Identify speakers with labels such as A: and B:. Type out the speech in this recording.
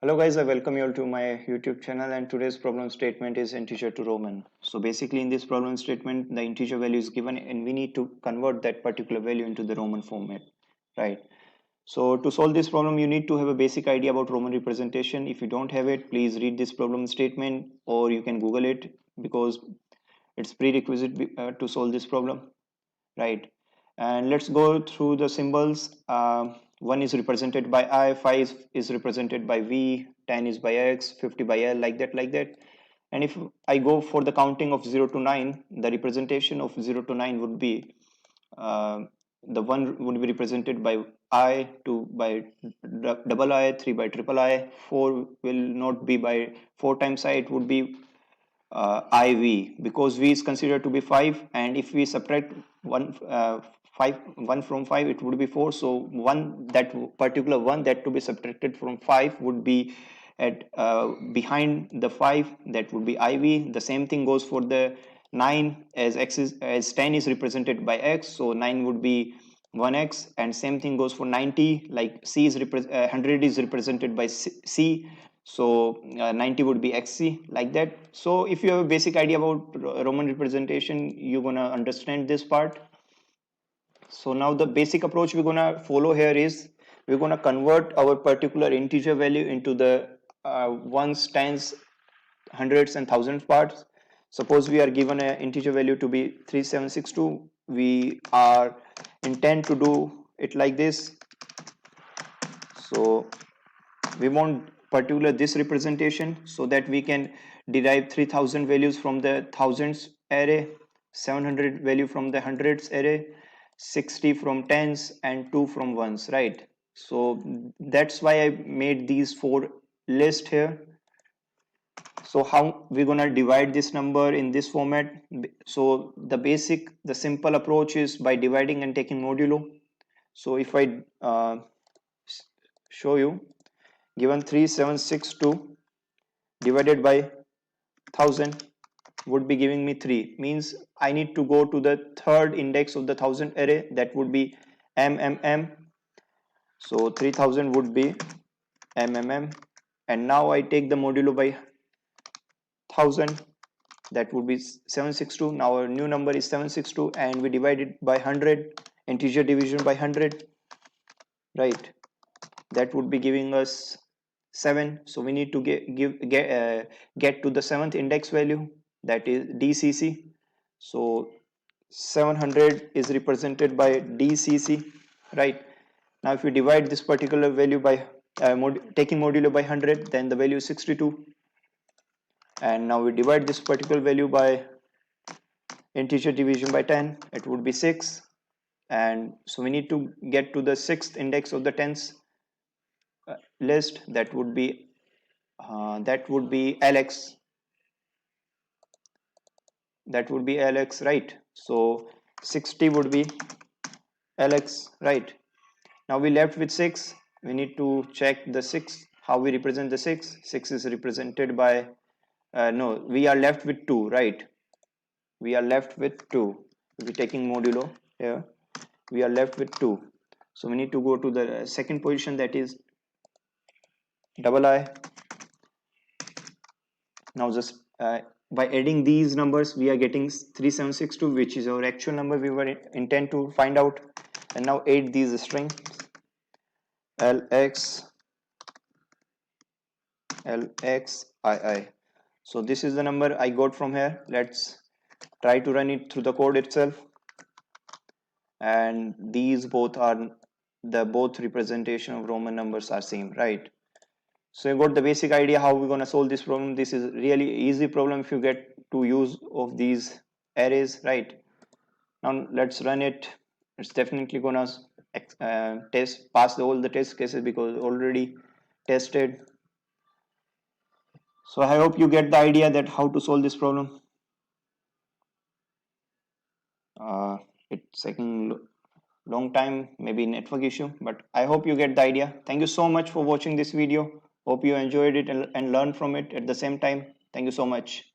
A: Hello guys, I welcome you all to my YouTube channel, and today's problem statement is integer to Roman. So basically in this problem statement the integer value is given and we need to convert that particular value into the Roman format, right? So to solve this problem you need to have a basic idea about Roman representation. If you don't have it, please read this problem statement or you can Google it because it's prerequisite to solve this problem, right? And let's go through the symbols. One is represented by I, 5 is represented by V, 10 is by X, 50 by L, like that. And if I go for the counting of 0 to 9, the representation of 0 to 9 would be uh, the 1 would be represented by I, 2 by double I, 3 by triple I, 4 will not be by 4 times I, it would be IV, because V is considered to be 5, and if we subtract 1 from 5 it would be 4. So one, that particular one that to be subtracted from 5 would be at behind the 5, that would be IV. The same thing goes for the 9, as x is as 10 is represented by X, so 9 would be 1x. And same thing goes for 90, like 100 is represented by C, so 90 would be XC, like that. So if you have a basic idea about Roman representation, you're gonna understand this part. So now the basic approach we're gonna follow here is we're gonna convert our particular integer value into the ones, tens, hundreds and thousands parts. Suppose we are given an integer value to be 3762. We are intent to do it like this. So we want particular this representation so that we can derive 3000 values from the thousands array, 700 value from the hundreds array, 60 from tens, and 2 from ones, right? So that's why I made these four list here. So how we're gonna divide this number in this format? So the simple approach is by dividing and taking modulo. So if I show you, given 3762 divided by 1000 would be giving me 3, means I need to go to the third index of the 1000 array, that would be mmm. So 3000 would be mmm, and now I take the modulo by 1000, that would be 762. Now our new number is 762 and we divide it by 100, integer division by 100, right? That would be giving us 7. So we need to get to the seventh index value, that is DCC. So 700 is represented by DCC, right? Now if we divide this particular value by taking modulo by 100, then the value is 62. And now we divide this particular value by integer division by 10, it would be 6. And so we need to get to the sixth index of the tens list, that would be LX, that would be LX, right? So 60 would be LX, right? Now we left with 6. We need to check the 6, how we represent the 6. 6 is represented by no, we are left with 2, right? We are left with 2. If we're taking modulo here, we are left with 2. So we need to go to the second position, that is double I. Now just by adding these numbers we are getting 3762, which is our actual number we were intent to find out. And now add these strings LX LXII. So this is the number I got from here. Let's try to run it through the code itself, and these both are the both representation of Roman numbers are same, right? So you got the basic idea how we're going to solve this problem. This is really easy problem if you get to use of these arrays, right? Now let's run it. It's definitely gonna pass all the test cases because already tested. So I hope you get the idea that how to solve this problem. It's taking long time, maybe network issue, but I hope you get the idea. Thank you so much for watching this video. Hope you enjoyed it and learned from it at the same time. Thank you so much.